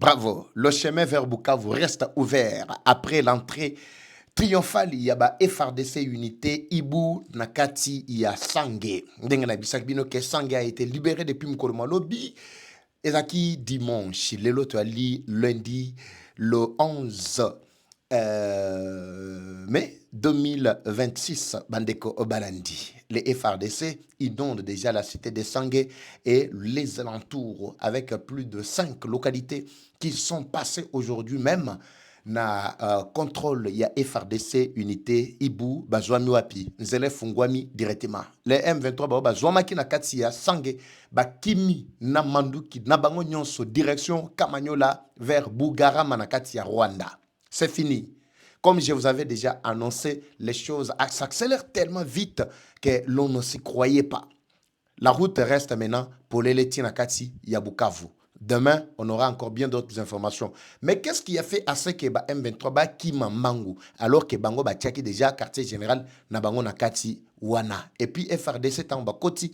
Bravo. Le chemin vers Bukavu reste ouvert après l'entrée triomphale. Il y a FRDC Unité, Ibu, Nakati, il y a Sangé. Ndenge na bisak bino que Sangé a été libéré depuis Mkoloma Lobby. Ezaki dimanche, l'autre ali lundi, le 11 mai 2026, Bandeko Obalandi. Les FRDC inondent déjà la cité de Sangé et les alentours avec plus de 5 localités qui sont passées aujourd'hui même na contrôle ya FRDC unité Ibu bazwami wapi nzele fungwami directement les M23 bazwamaki na kati ya Sangé bakimi na manduki na bango nyonso direction Kamanyola vers Bugarama na kati ya Rwanda. C'est fini. Comme je vous avais déjà annoncé, les choses s'accélèrent tellement vite que l'on ne s'y croyait pas. La route reste maintenant pour les Nakati Yabukavu. Demain, on aura encore bien d'autres informations. Mais qu'est-ce qui a fait à ce que M23 qui Mangu alors que Bango Batiaki déjà quartier général na Bango Nakati Wana. Et puis FRDC Tamba Koti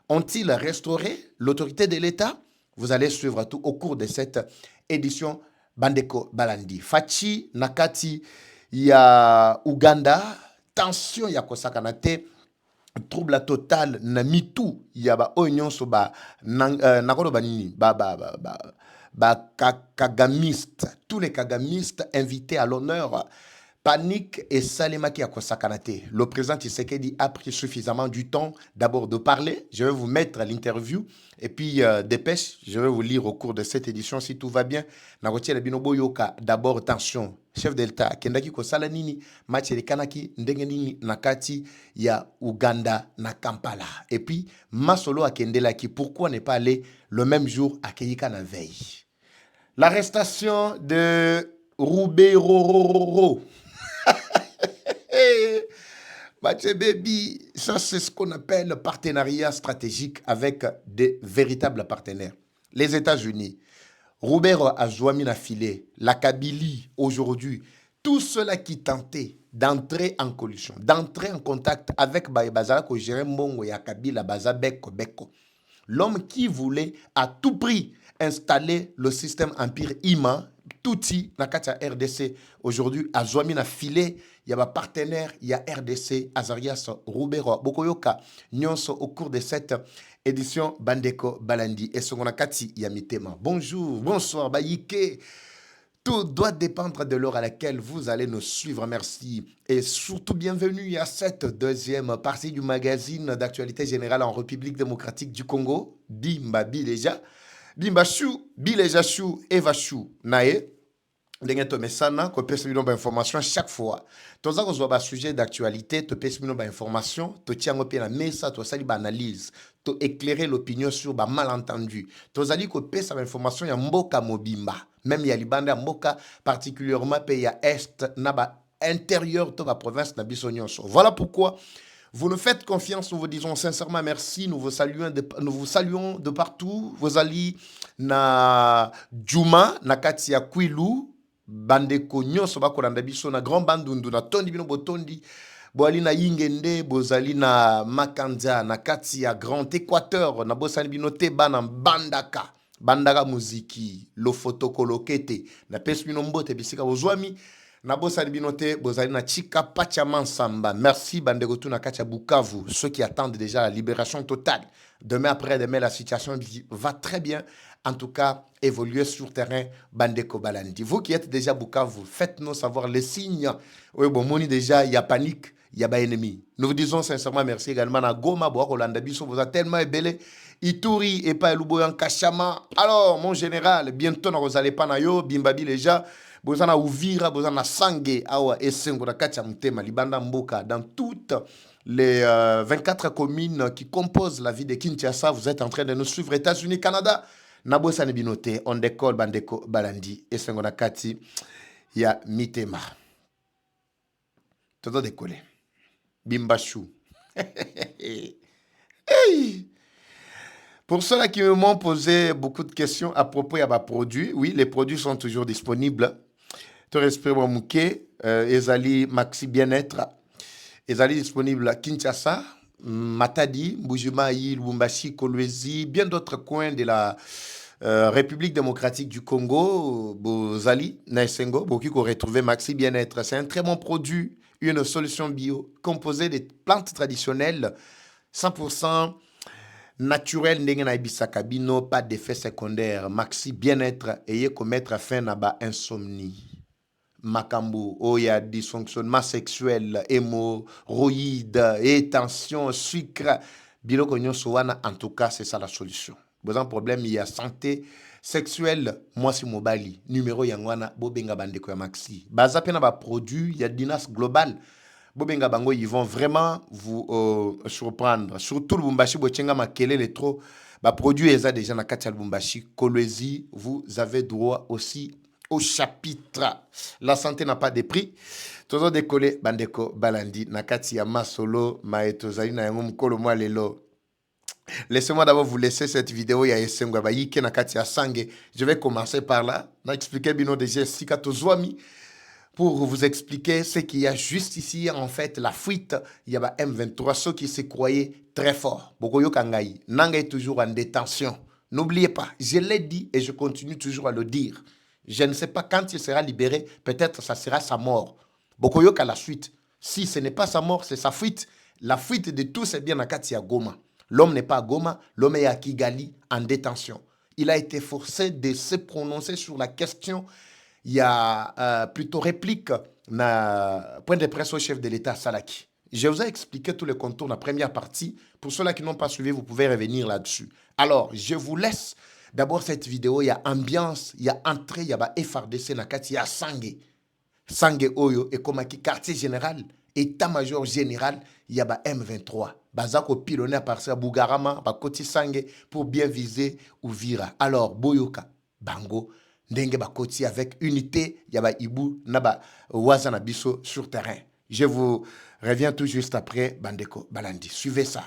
ont-ils restauré l'autorité de l'État? Vous allez suivre tout au cours de cette édition Bandeko Balandi. Fachi Nakati ya Uganda, tension ya Kosakanate. Trouble total na mitu ya ba oignon so ba nakolo banini kagamiste, tous les kagamistes invités à l'honneur. Panique et Salemaki Akosakanate. Le président Tshisekedi a pris suffisamment du temps d'abord de parler. Je vais vous mettre l'interview et puis dépêche, je vais vous lire au cours de cette édition si tout va bien. Nagotiele Binobo Yoka, d'abord tension. Chef d'État, Kendaki Kosalanini, Machele Kanaki, Ndengenini, Nakati, ya Uganda, na Kampala. Et puis, Masolo Akendelaki, pourquoi ne pas aller le même jour à Keika na veille? L'arrestation de Roubaix-Rororo. Mathieu Baby, ça c'est ce qu'on appelle le partenariat stratégique avec des véritables partenaires. Les États-Unis, Robert Azouami n'a filé, la Kabylie aujourd'hui, tous ceux-là qui tentaient d'entrer en coalition, d'entrer en contact avec Baïbazala, que géré Mbongo et Kabila Baza Beko Beko. L'homme qui voulait à tout prix installer le système empire IMA, Touti, Nakata RDC, aujourd'hui, Azouami n'a filé, il y a un partenaire, il y a RDC, Azarias, Roubero, Bokoyoka, Nyonso, au cours de cette édition Bandeko Balandi et Songonakati Yamitema. Bonjour, bonsoir, Bayike. Tout doit dépendre de l'heure à laquelle vous allez nous suivre. Merci. Et surtout, bienvenue à cette deuxième partie du magazine d'actualité générale en République démocratique du Congo. Bimba Bileja. Bimba Chou, Bileja Chou, Eva Chou. Nae. Ndenge to mesana ko pesa bino ba information chaque fois. Toza ko zwa ba sujet d'actualité, to pesa bino ba information, to tiango pe na mesa, to sali ba analyse, to éclairer l'opinion sur ba malentendu. Tozali ko pesa ba information ya mboka mobimba, même ya libanda mboka particulièrement pe ya est na ba intérieur to ba province na biso nyonso. Voilà pourquoi vous nous faites confiance, nous vous disons sincèrement merci, nous vous saluons de partout. Vous allez na Djuma, na Katia Kwilu, bandeko nyonso bakolanda biso na grand bandundu na tondi bino botondi boali na Yingende, bozali na Makanda, na Katia Grand Équateur, na bosani bino te bana Bandaka, Bandaka muziki, lo fotokolokete, na pesi bino mbote bisika bozwami. Na bosali binote, bozali na Chika Pachaman Samba. Merci Bandegotu na Katia Bukavu, ceux qui attendent déjà la libération totale. Demain après-demain, la situation va très bien. En tout cas, évoluer sur terrain Bandeko Balandi. Vous qui êtes déjà Bukavu, faites-nous savoir les signes. Oui, bon, moni déjà, il y a panique, il y a pas ennemi. Nous vous disons sincèrement merci également à Goma, Boakolanda Biso, vous êtes tellement ébélé. Ituri et pas Luboyan Kachama. Alors, mon général, bientôt, nous allons pas na yo, Bimbabi déjà. Bozana Uvira, Bozana Sangé, Awa, Essengo, Katia Mutema, Libanda Mboka, dans toutes les 24 communes qui composent la ville de Kinshasa, vous êtes en train de nous suivre. États-Unis, Canada, Nabo Sanebinote, on décolle Bandeko Balandi, Essengo Kati, il y a Mitema. Tout décoller. Bimbachou. Hey! Pour ceux-là qui m'ont posé beaucoup de questions à propos de mes produits, oui, les produits sont toujours disponibles. Tout respect Mouké, Ezali Maxi Bien-être, Ezali disponible à Kinshasa, Matadi, Mbujima, Lubumbashi, Kolwezi, bien d'autres coins de République démocratique du Congo, Bozali, Naisengo, beaucoup qu'on retrouve Maxi Bien-être. C'est un très bon produit, une solution bio composée de plantes traditionnelles, 100% naturel ndenge na ibisaka bino, pas d'effet secondaire. Maxi Bien-être et commettre fin à ba insomnie. Makambo, oh il y a dysfonctionnement sexuel, hémorroïdes, et tension, sucre, biloko nyonso wana, en tout cas c'est ça la solution. Besoin problème il y a santé sexuelle, moi si mobali, numéro yangwana, bobenga bandeko ya Maxi. Baza pena ba produit, il y a Dinas Global. Bobenga bango, ils vont vraiment vous surprendre. Surtout le Bumbashi, bochenga makele les trop, ba produit eza déjà na kati ya Bumbashi, Kolwezi, vous avez droit aussi au chapitre. La santé n'a pas de prix. Toujours décollé, bandeko balandi, nakati ya masolo, maetozali na yango mkolo mwa lelo. Laissez-moi d'abord vous laisser cette vidéo. Il y a Esengwa Bayike nakati ya Sange. Je vais commencer par là. Na expliquer bino déjà Sika Tozwami pour vous expliquer ce qu'il y a juste ici. En fait, la fuite, il y a M23, ceux qui se croyaient très forts. Bokoyo Kangai, Nanga est toujours en détention. N'oubliez pas, je l'ai dit et je continue toujours à le dire. Je ne sais pas quand il sera libéré, peut-être ça sera sa mort. Bokoyo Ka la suite. Si ce n'est pas sa mort, c'est sa fuite. La fuite de tous, c'est bien nakati ya Goma. L'homme n'est pas à Goma, l'homme est à Kigali en détention. Il a été forcé de se prononcer sur la question. Il y a plutôt réplique na point de presse au chef de l'État Salaki. Je vous ai expliqué tous les contours de la première partie. Pour ceux-là qui n'ont pas suivi, vous pouvez revenir là-dessus. Alors, je vous laisse d'abord cette vidéo. Il y a ambiance, il y a entrée, il y a FRDC nakati, il y a Sange. Sange Oyo et comme quartier général, état-major général, il y a M23. Bazako pilonné à partir de Bougarama, Bakoti Sange, pour bien viser Ouvira. Alors, Boyoka, Bango, Ndenge Bakoti avec unité, il y a Ibu, Naba, Wazana Bisso sur terrain. Je vous reviens tout juste après, Bandeko Balandi. Suivez ça.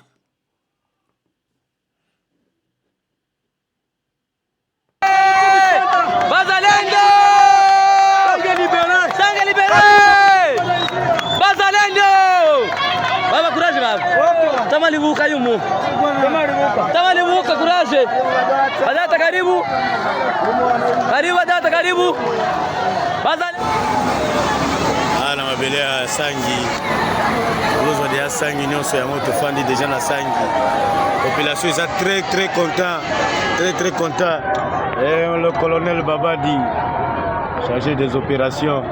Bazalendo! Sangue libéré! Bazalendo! Baba courage baba. Tamalibuka yumu. Tamalibuka courage. Badata karibu. Karibu badata karibu. Bazalendo. Na mabele ya Sangi. Nous on est à Sangi, nous sommes tofandi déjà na Sangi. Population est très content. Très content. Et le colonel Babadi, chargé des opérations.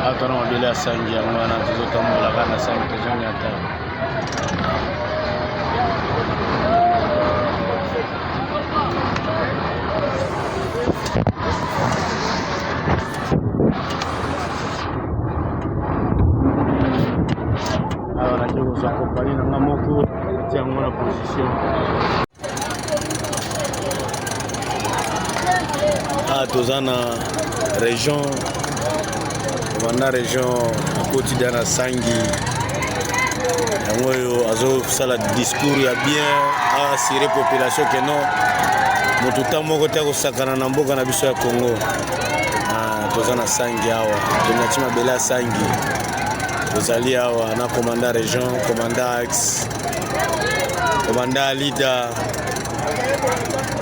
Atona mabele ya Sangi ya mwana tuzotambola kana Sangi tozongi ata. Accompagné dans la moko, tiens la position. Tozana région, dans région quotidienne à Sangi. Yango azo sala discours ya bien assurer population que non motuta moko te ko sakana na mboka na biso ya Congo. Tozana Sangi awa, tonatima bela Sangi. Tozali awa na commandant région, commandant axe, commandant leader,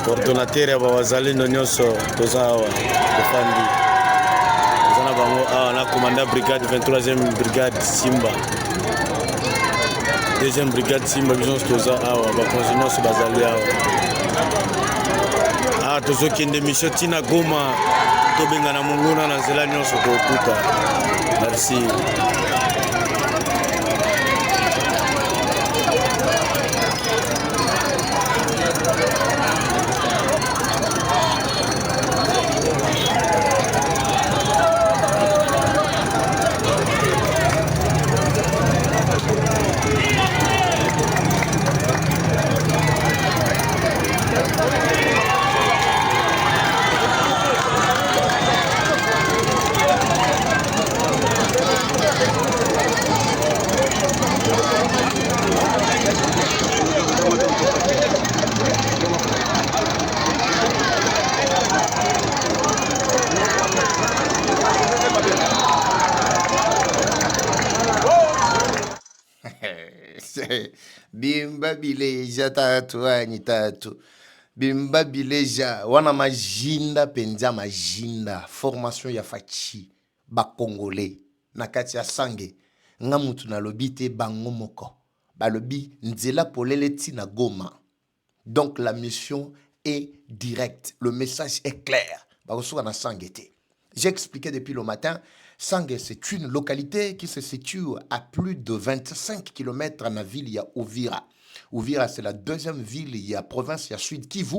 coordonnateur ya bazalendo nyonso toza awa tofandi. Tozana bango awa na commandant brigade 23e brigade Simba. 2e brigade Simba biso toza awa bakonzi nyonso bazali awa. Tozokende mission tina Goma tobenga na monguna na nzela nyonso kokuta. Merci. Bimba bileja tatu ani tatu. Bimba bileja wana majinda penza majinda formation ya fachi ba congolais na kati ya sange nga mutu na lobi te bango moko ba lobi nzela polele tina Goma. Donc la mission est directe, le message est clair. Ba kosuka na sange te. J'ai expliqué depuis le matin, Sangue, c'est une localité qui se situe à plus de 25 km à la ville, il y a Uvira. Uvira, c'est la deuxième ville, il y a province, il y a Sud Kivu.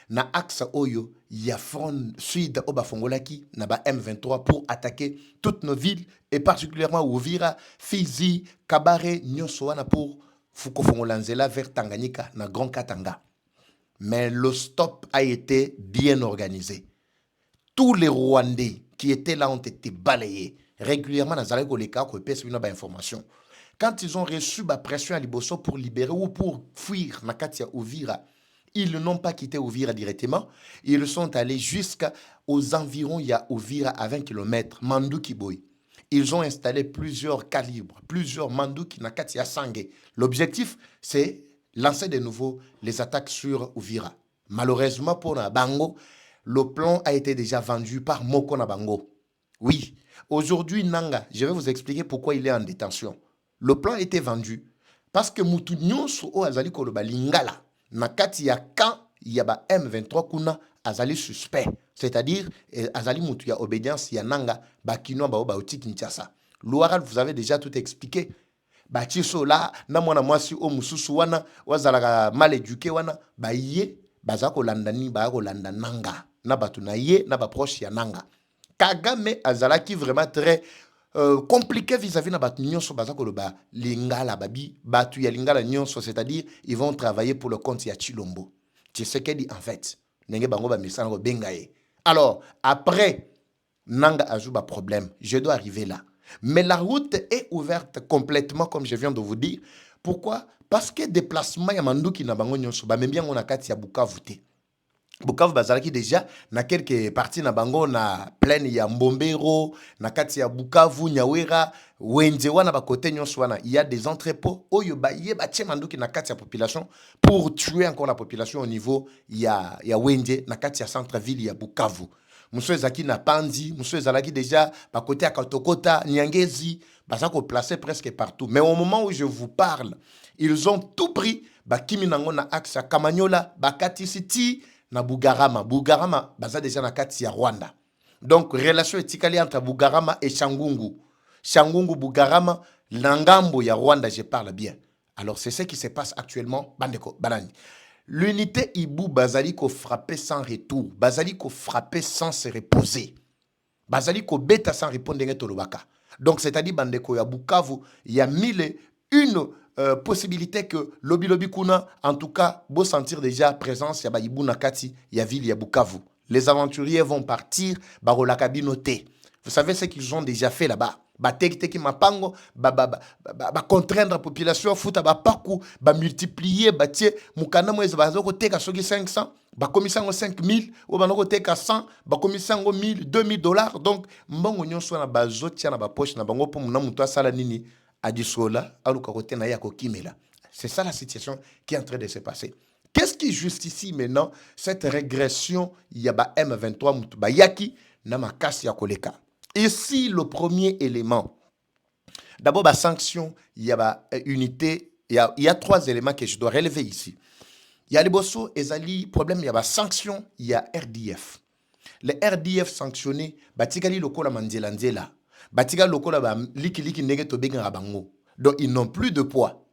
Na axe Oyo, il y a front Sud Obafongolaki, na ba M23 pour attaquer toutes nos villes, et particulièrement Uvira, Fizi, Kabare, Nyosoana pour Fukofongolanzela vers Tanganyika, na Grand Katanga. Mais le stop a été bien organisé. Tous les Rwandais qui étaient là ont été balayés. Régulièrement, dans les cas, information. Quand ils ont reçu la pression à Liboso pour libérer ou pour fuir Nakatia Uvira, ils n'ont pas quitté Uvira directement. Ils sont allés jusqu'aux environs, il y a Uvira à 20 km, Mandouki Boy. Ils ont installé plusieurs calibres, plusieurs Mandouki Nakatia Sangue. L'objectif, c'est lancer de nouveau les attaques sur Uvira. Malheureusement pour Bango, le plan a été déjà vendu par Moko Nabango. Oui, aujourd'hui, Nanga, je vais vous expliquer pourquoi il est en détention. Le plan a été vendu parce que Moutou Nyonso o azali koloba lingala. Nakati ya quand il y a M23 kuna azali suspect. C'est-à-dire, azali Moutou ya obédience ya Nanga, bakino ba oti Kinshasa. L'oral, vous avez déjà tout expliqué. Bachiso là, na mwana mwasi o mususu wana, wazalaka mal éduqué wana, ba yé, bazako landani, ba landa Nanga. Na batu na ye, na ba proche ya Nanga. Kagame azalaki vraiment très compliqué vis-à-vis na batu nyonso bazako le ba lingala babi batu ya lingala nyonso, c'est-à-dire ils vont travailler pour le compte ya Chilombo. Tu sais qu'elle dit en fait nenge bango ba misana ko bengaye. Alors après Nanga a joué problème, je dois arriver là. Mais la route est ouverte complètement comme je viens de vous dire. Pourquoi? Parce que déplacement ya manduki na bango nyonso ba même bien on a kati ya Bukavu te. Bukavu bazalaki déjà na quelques parties na bango na plaine ya Mbombero na kati ya Bukavu Nyawera Wenze wana ba côté nyonso wana il y a des entrepôts oyo ba yeba tchemanduki na kati ya population pour tuer encore la population au niveau ya Wenze na kati ya centre ville ya Bukavu. Muso ezaki na Panzi, muso ezalaki déjà ba côté ya Katokota, Nyangezi, bazako placé presque partout. Mais au moment où je vous parle, ils ont tout pris ba kimi nango na axe ya Kamanyola, ba Kati City na Bugarama. Bugarama, baza déjà na kati ya Rwanda. Donc, relation etikali entre Bugarama et Changungu. Changungu, Bugarama, Langambo ya Rwanda, je parle bien. Alors, c'est ce qui se passe actuellement. Bandeko, Banani. L'unité Ibu Bazaliko frappé sans retour. Bazaliko frappé sans se reposer. Bazaliko beta sans répondre à Tolobaka. Donc, c'est-à-dire, Bandeko ya Bukavu, il y a mille une possibilité que Lobi Kuna, en tout cas, beau sentir déjà présence, il y a Ibu Nakati, il y a ville, il y a Bukavu. Les aventuriers vont partir, Barolakabinoté. Vous savez ce qu'ils ont déjà fait là-bas. Teki mapango, contraindre la population, fouta paku, multiplier, tie, mukana mwezi bazoko teka sogi 500, komisango 5000, ou banoko teka 100, komisango 1000, $2000. Donc, mbongo nyonso na bazotia na poche na bango pour munamuto sala nini. C'est ça la situation qui est en train de se passer. Qu'est-ce qui justifie maintenant cette régression? Il y a M23 Mutubayaki Namakasi Yakoleka. Ici, le premier élément. D'abord, la sanction, il y a unité. Il y a trois éléments que je dois relever ici. Il y a les bosso, ezali, problème, il y a la sanction, il y a RDF. Les RDF sanctionnés, Batikali Loko la Mandielandiela. Batiga lokola ba liki nege to benga bango. Donc ils n'ont plus de poids.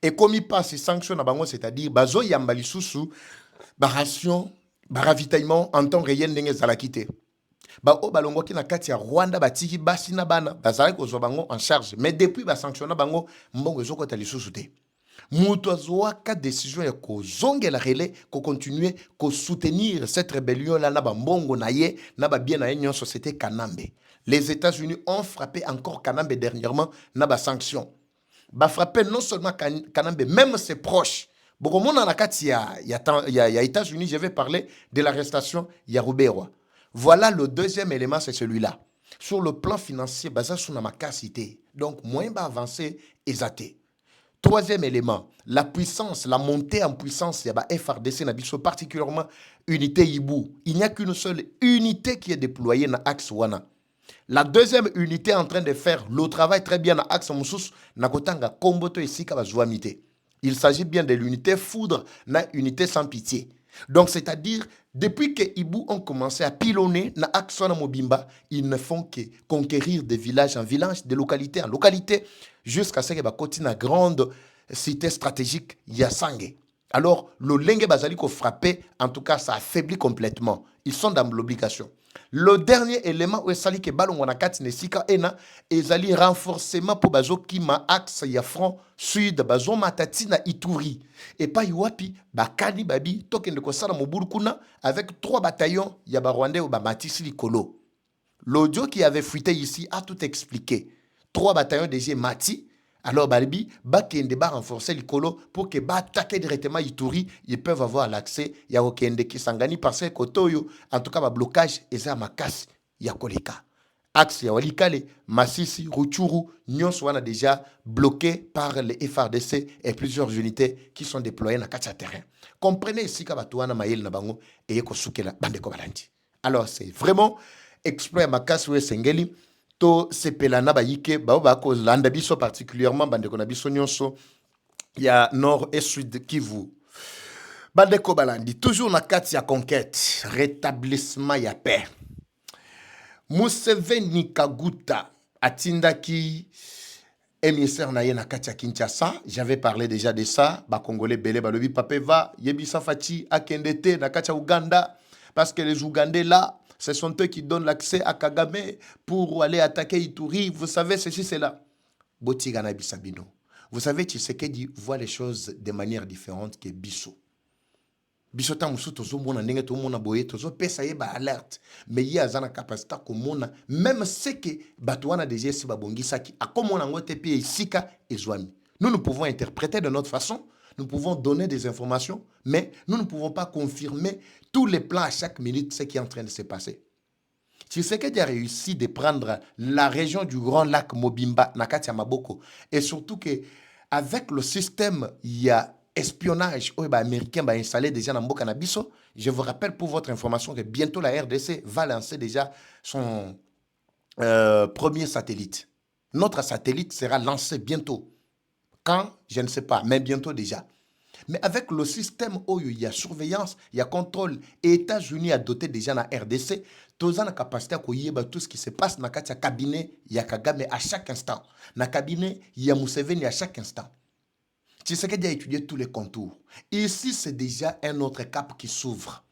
Et comme ils passent ces sanctions à bango, c'est-à-dire bazo yambali susu, ba ration, ba ravitaillement en temps réel nenge zalakite. Ba o balongo ki na kati ya Rwanda batiki basi na bana, bazali ko zo bango en charge. Mais depuis ba sanctionna bango, mbongo zoko tali susu te. Muto zoa ka décision ya ko zongela relais ko continuer ko soutenir cette rébellion là na ba mbongo na ye, na ba bien na union société Kanambe. Les États-Unis ont frappé encore Kanambe dernièrement, n'a pas sanction. Ba frappé non seulement Kanambe, même ses proches. Bon, il y a États-Unis, je vais parler de l'arrestation Yaroubewa. Voilà le deuxième élément, c'est celui-là. Sur le plan financier, basa sur ma cité. Donc, moins va avancer, exaté. Troisième élément, la puissance, la montée en puissance, il y a FRDC, particulièrement unité Ibu. Il n'y a qu'une seule unité qui est déployée dans l'axe Wana. La deuxième unité est en train de faire le travail très bien dans l'axe Moussous, Nakotanga, Komboto et Sika Bazouamité. Il s'agit bien de l'unité foudre, na unité sans pitié. Donc, c'est-à-dire, depuis que Ibu ont commencé à pilonner dans l'axe Wana Mobimba, ils ne font que conquérir des villages en villages, de localité en localité, jusqu'à ce que continue la grande cité stratégique Yasange. Alors, le Lenge Bazali ko frappé, en tout cas, ça affaiblit complètement. Ils sont dans l'obligation. Le dernier élément, où sali que balon wana kati nesika ena, ezali renforcement pour bazo kima axe ya front sud, bazo matati na Ituri. Et pas yuapi, bakani babi, token de kosala mobulu kuna, avec 3 bataillons, ya Rwandais ou Matisi Likolo. L'audio qui avait fuité ici a tout expliqué. 3 bataillons déjà Mati. Alors, Balibi, Bakende va renforcer Likolo pour que attaquer directement Ituri, ils peuvent avoir l'accès. Il y a Okende qui s'engage parce que Kotoyo, en tout cas, le blocage, et ça, Makas, il y a Koleka. Axe, il y a Walikale, Massisi, Ruchuru, Nyon sont déjà bloqués par les FRDC et plusieurs unités qui sont déployées dans le terrain. Comprenez ici que Batouana Maïl Nabango et Yekosukela Bandeko Balanti. Alors, c'est vraiment exploit Makas ou Sengeli. To sepelana ba yike ba ko landa biso particulièrement bandeko na biso nyonso ya nord et sud Kivu bandeko balandi toujours na kati ya conquête rétablissement ya paix. Museveni Kaguta atindaki émissaire na ye na kati ya Kinshasa. J'avais parlé déjà de ça. Ba congolais belé balobi papeva yebisa fati akendete na kati ya Uganda parce que les Ougandais là, ce sont eux qui donnent l'accès à Kagame pour aller attaquer Ituri. Vous savez, ceci, c'est là. Botigana Bisabino. Vous savez, Tshisekedi voit les choses de manière différente que Bisso. Bisso tamusu tozo mona ndenge to mona boye tozo pesa ye ba alerte. Mais il y a zana capacité ko mona même ce que batouana déjà si babongisaki akomona ngote pi isika ezwami. Nous pouvons interpréter de notre façon. Nous pouvons donner des informations, mais nous ne pouvons pas confirmer tous les plans à chaque minute, ce qui est en train de se passer. Tshisekedi a réussi de prendre la région du Grand Lac Mobimba, Nakati Maboko, et surtout qu'avec le système, il y a espionnage américain installé déjà dans Mboka Nabiso. Je vous rappelle pour votre information que bientôt la RDC va lancer déjà son premier satellite. Notre satellite sera lancé bientôt. Quand, je ne sais pas, mais bientôt déjà. Mais avec le système où il y a surveillance, il y a contrôle, et États-Unis a doté déjà la RDC, tous ont la capacité à connaître tout ce qui se passe dans le cabinet, il y a Kagame à chaque instant. Dans le cabinet, il y a Museveni à chaque instant. Tu sais qu'il a étudié tous les contours. Ici, c'est déjà un autre cap qui s'ouvre.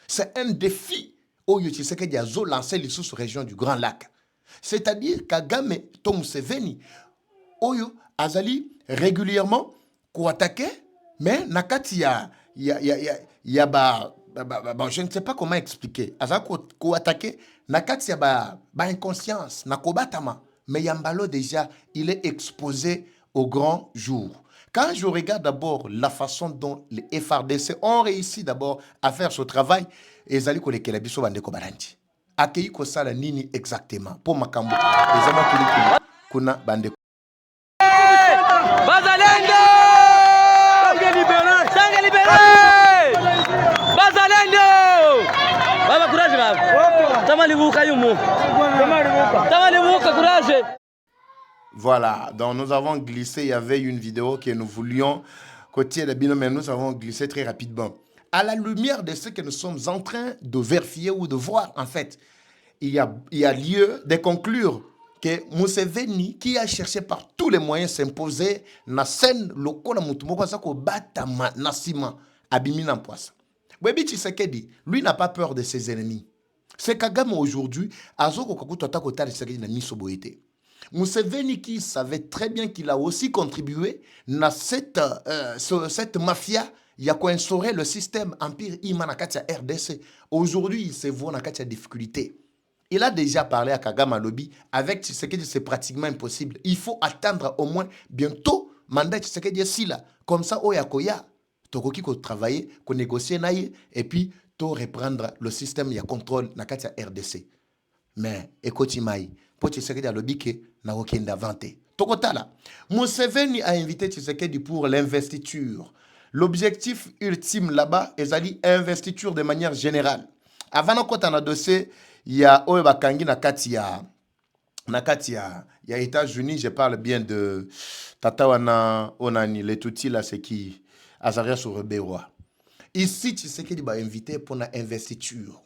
C'est un défi où tu sais qu'il a lancé les sous-régions du Grand Lac. C'est-à-dire Kagame, Tom Museveni, Oyo, Azali, régulièrement, pour attaquer, mais nakati y a je ne sais pas comment expliquer. Azali pour attaquer, nakati y a inconscience, nakobatama, mais Yambalo déjà, il est exposé au grand jour. Quand je regarde d'abord la façon dont les FRDC ont réussi d'abord à faire ce travail, ezali ko lekela biso bandeko balanti. Akei ko sala nini exactement pour makambo. Ezama kuna bandeko Bazalendo! Sangue libéré! Bazalendo! Baba courage baba. Tama libuka yumu. Tama libuka courage. Voilà, donc nous avons glissé, il y avait une vidéo que nous voulions côté de Bino, mais nous avons glissé très rapidement. À la lumière de ce que nous sommes en train de vérifier ou de voir, en fait, il y a lieu de conclure que Museveni, qui a cherché par tous les moyens s'imposer na scène lokola mutumoko sako batama nasima abimina poisa. Webi Tshisekedi, lui n'a pas peur de ses ennemis. C'est Kagame aujourd'hui, azoko kakuto atako tari Tshisekedi na miso boyete. Museveni qui savait très bien qu'il a aussi contribué à cette mafia, il a instauré le système Empire Imanakatia RDC. Aujourd'hui, il se voit dans la difficulté. Il a déjà parlé à Kagame Lobby avec Tshisekedi, c'est pratiquement impossible. Il faut attendre au moins bientôt mandat Tshisekedi si là. Comme ça, Oyakoya, Tokoki ko travailler, ko négocier naïe, et puis to reprendre le système, il y a contrôle dans la RDC. Mais écoute, Maï, pour Tshisekedi Lobby que na okenda vanté. Tokotala. Museveni a invité Tshisekedi pour l'investiture. L'objectif ultime là-bas est l'investiture de manière générale. Avant de dossier, il y a Oebakangi Nakatia. Il y a États-Unis, je parle bien de Tatawana Onani, les Tutsi là, c'est qui Azaria Sourebewa. Ici, Tshisekedi va inviter pour l'investiture.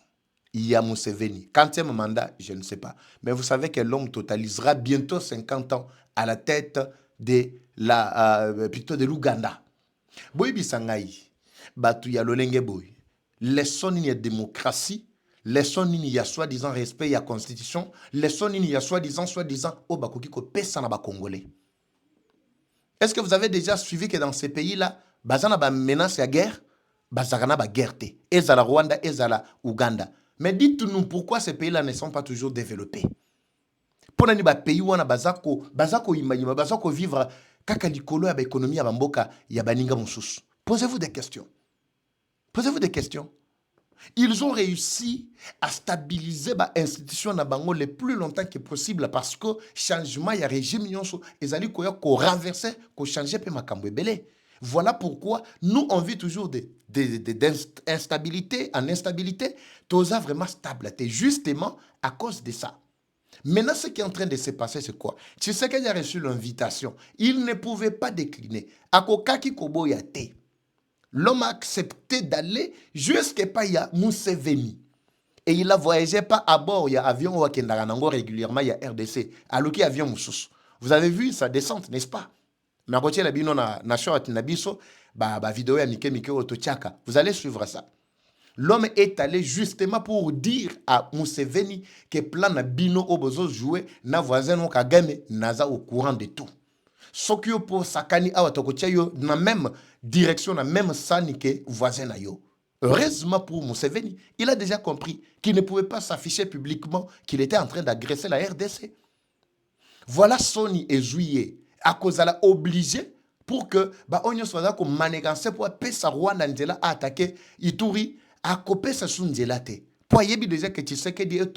Il y a Museveni. Quantième mandat, je ne sais pas. Mais vous savez que l'homme totalisera bientôt 50 ans à la tête de l'Ouganda. Boy bisangai, batu ya lolenge boy. Laissons une démocratie, laissons une ya soi-disant respect ya constitution, laissons une ya soi-disant au bakoki ko pesa na ba congolais. Est-ce que vous avez déjà suivi que dans ces pays-là, bazana ba menace ya guerre, bazana ba guerre te. Ezala Rwanda, ezala Ouganda. Mais dites-nous pourquoi ces pays-là ne sont pas toujours développés. Pour les pays où on a bazako vivre kaka likolo ya économie ya bamboka ya baninga mususu. Posez-vous des questions. Posez-vous des questions. Ils ont réussi à stabiliser l'institution na bango le plus longtemps que possible parce que changement ya régime nyonso ezali koya ko renverser, ko changer pe makambo ebele. Voilà pourquoi nous, on vit toujours d'instabilité en instabilité. Toza vraiment stable. Justement, à cause de ça. Maintenant, ce qui est en train de se passer, c'est quoi? Tu sais qu'il a reçu l'invitation. Il ne pouvait pas décliner. Akokaki kobo yate. L'homme a accepté d'aller jusqu'à Paya Museveni. Et il a voyagé pas à bord. Il y a avion au Kendaranango régulièrement. Il y a RDC. Alors qu'il y a avion Moussous. Vous avez vu sa descente, n'est-ce pas? Mais à côté, vous allez suivre ça. L'homme est allé justement pour dire à Museveni que plan na bino obozo jouer na voisin no Kagame naza au courant de tout. Sokyo pour sakani awatokotia yo na même direction na même sani que voisin na yo. Heureusement pour Museveni, il a déjà compris qu'il ne pouvait pas s'afficher publiquement qu'il était en train d'agresser la RDC. Voilà Sony et Juillet. À cause de la obligé pour que on soit comme manigancé pour pesa Rwanda Ndela attaquer Ituri à copier sa sundelate. Pour y déjà que tu sais que dit au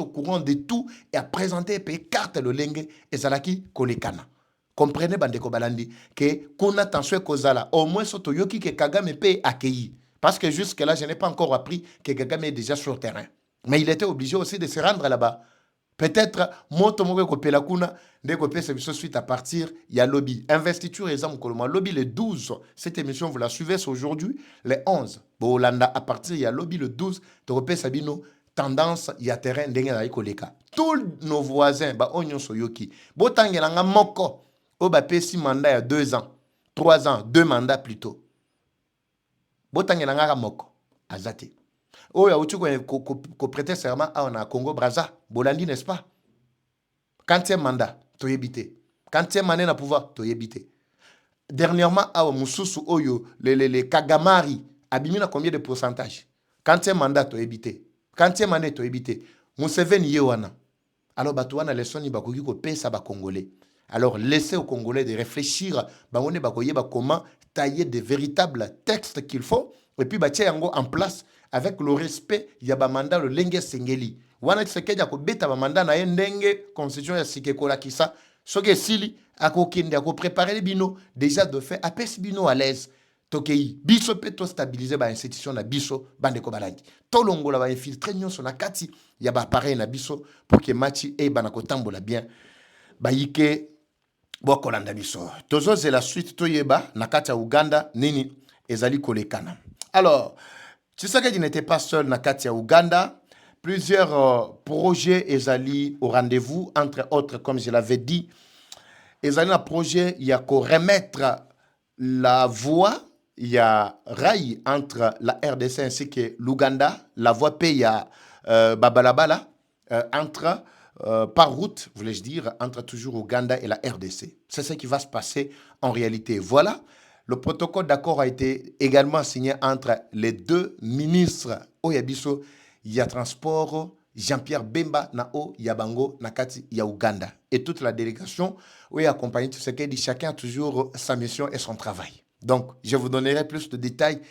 courant de tout et à présenter pays carte le lengue et zalaki kolekana. Comprenez bandeko balandi que qu'on attention kozala au moins soto yoki que Kagame peut accueillir parce que jusque là je n'ai pas encore appris que Kagame est déjà sur le terrain. Mais il était obligé aussi de se rendre là-bas. Peut-être, moto moko kopela kuna, ndeko pesa biso suite à partir, il y a lobby. Investiture exemple koloma lobby le 12. Cette émission vous la suivez c'est aujourd'hui le 11. Bolanda à partir il y a lobby le 12, to pesa bino tendance il y a terrain ndenge na ikoleka. Tous nos voisins ba onyo soyoki. Botangela nga moko o ba pesi mandat il y a 2 ans, 3 ans, 2 mandats plutôt. Botangela nga moko azate. Oh, il y a ko prêter serment à Congo Brazza, Bolandi n'est-ce pas? Quantième mandat, tu évité. Quantième année na pouvoir, tu évité. Dernièrement, à Moussousou Oyo, les Kagamari, abimina combien de pourcentage? Quantième mandat, tu évité. Quantième année, tu évité. Museveni yewana. Alors, batouana les soni bakoki ko pesa ba Congolais. Alors, laissez aux Congolais de réfléchir, baone bakoye ba comment tailler des véritables textes qu'il faut, et puis batia yango en place. Avec le respect, il y a un mandat le lenge sengeli. Wana tseke ya ko beta ba mandat na ndenge constitution ya sikekola kisa. Soke sili akokende ako préparer bino déjà de fait apes bino à l'aise. Tokei biso peto stabiliser ba institution na biso bande ko balandi. Tolongola ba infiltrer nyonso na kati ya ba appareil na biso pour que match e bana ko tambola bien. Ba yike bokolanda biso. Tozo c'est la suite toyeba na kati ya Uganda nini ezali kolekana. Alors Tshisekedi n'était pas seul dans Katia Ouganda. Plusieurs projets ezali au rendez-vous, entre autres, comme je l'avais dit. Ezali un projet, il y a qu'à remettre la voie, il y a rail entre la RDC ainsi que l'Ouganda. La voie paye à Babalabala, entre, par route, voulais-je dire, entre toujours Ouganda et la RDC. C'est ce qui va se passer en réalité. Voilà. Le protocole d'accord a été également signé entre les deux ministres Oyabiso, ya transport, Jean-Pierre Bemba, Nao, Yabango, Nakati, ya Ouganda. Et toute la délégation où est accompagnée tout ce qui dit, chacun a toujours sa mission et son travail. Donc, je vous donnerai plus de détails.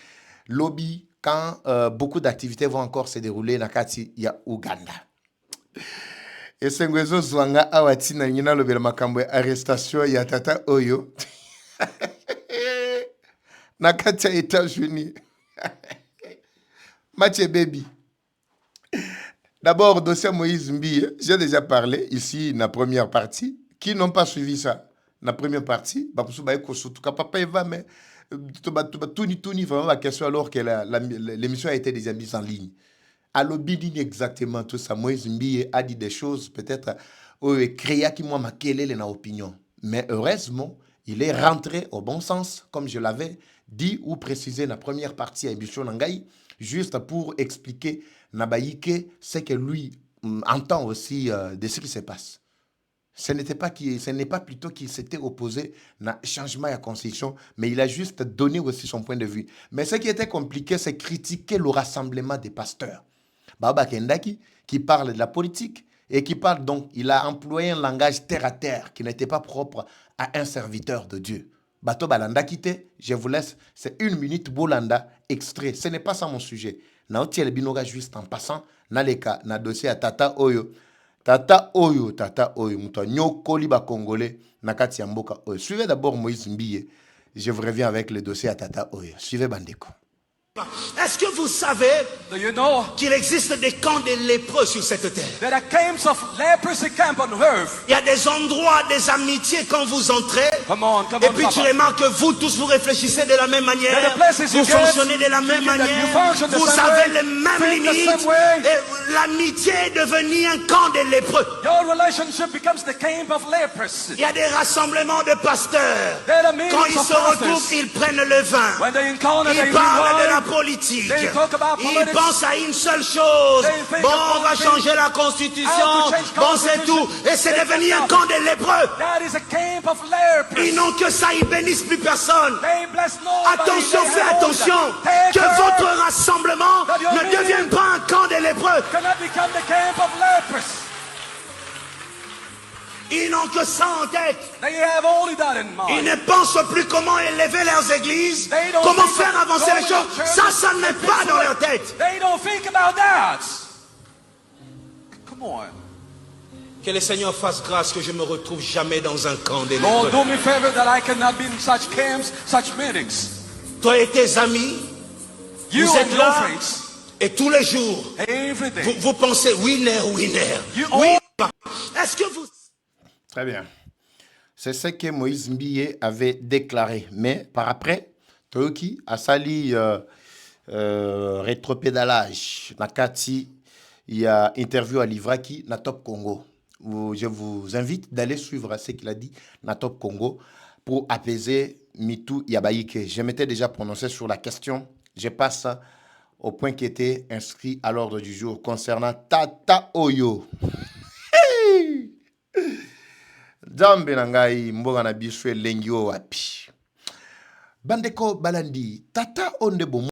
Lobby, quand beaucoup d'activités vont encore se dérouler, Nakati, ya Ouganda. esengwezo zwanga awatina nyina lobela makambo ya arrestation ya tata oyo na kati ya États-Unis. Mathieu Baby. D'abord, dossier Moïse Mbie, j'ai déjà parlé ici dans la première partie. Qui n'ont pas suivi ça? Dans la première partie, papa Eva, mais tout ni vraiment la question alors que l'émission a été déjà mise en ligne. À l'obédition exactement tout ça, Moïse Mbie a dit des choses peut-être créa qui m'a marqué les opinion. Mais heureusement, il est rentré au bon sens, comme je l'avais dit ou précisé dans la première partie à l'émission Nangaï, juste pour expliquer Nabaïke ce que lui entend aussi de ce qui se passe. Ce n'est pas plutôt qu'il s'était opposé à changement de la constitution, mais il a juste donné aussi son point de vue. Mais ce qui était compliqué, c'est critiquer le rassemblement des pasteurs. Baba Kendaki, qui parle de la politique et qui parle donc, il a employé un langage terre à terre qui n'était pas propre à un serviteur de Dieu. Bato Balanda quitté, je vous laisse, c'est 1 minute Bolanda extrait. Ce n'est pas ça mon sujet. Naoti el binoga juste en passant, naleka na dossier à Tata Oyo. Tata Oyo, muto nyokoli ba Congolais, nakati ya mboka Oyo. Suivez d'abord Moïse Mbie. Je vous reviens avec le dossier à Tata Oyo. Suivez Bandeko. Est-ce que vous savez qu'il existe des camps de lépreux sur cette terre? There are camps of leprosy camp on earth. Il y a des endroits, des amitiés quand vous entrez. Come on, Et puis tu remarques que vous tous vous réfléchissez de la même manière. Vous fonctionnez de la même manière. Vous avez les mêmes limites. Et l'amitié est devenue un camp de lépreux. Your relationship becomes the camp of leprosy. Il y a des rassemblements de pasteurs. There are meetings Quand ils of se pastors. retrouvent, ils prennent le vin. When they encounter, they Ils parlent de la rewind. politique. They talk about Ils politics. pensent à une seule chose. They think Bon, of on va one thing. changer la constitution. How to change Bon, c'est constitution. tout. Et c'est They devenu think un of- camp de lépreux. That is a camp of leprosy. Ils n'ont que ça, ils bénissent plus personne. They bless nobody. Attention, They fais hold attention. that. Que Take care. votre rassemblement That your ne meeting devienne pas un camp de lépreux. Cannot become the camp of leprosy. Ils n'ont que ça en tête. They have only that in Ils mind. ne pensent plus comment élever leurs églises, They don't comment think faire of avancer les growing choses. their Ça, churches ça n'est and pas things dans like- leur tête. They don't think about that. Come on. Que le Seigneur fasse grâce que je me retrouve jamais dans un camp de Lord, lépreux. do me favor that I cannot be in such camps, such meetings. Toi et tes amis, You vous and êtes your là friends, et tous les jours, every day. vous pensez winner, winner. You Oui. Est-ce que vous... Très bien. C'est ce que Moïse Mbie avait déclaré. Mais par après, Toyoki a sali rétropédalage. Nakati, il y a interview à Livraki, na Top Congo. Je vous invite d'aller suivre ce qu'il a dit na Top Congo pour apaiser Mitou Yabaïke. Je m'étais déjà prononcé sur la question. Je passe au point qui était inscrit à l'ordre du jour concernant Tata Oyo. Jambe na ngai mboga na biso elengi o wapi. Bandeko balandi Tata Ondebo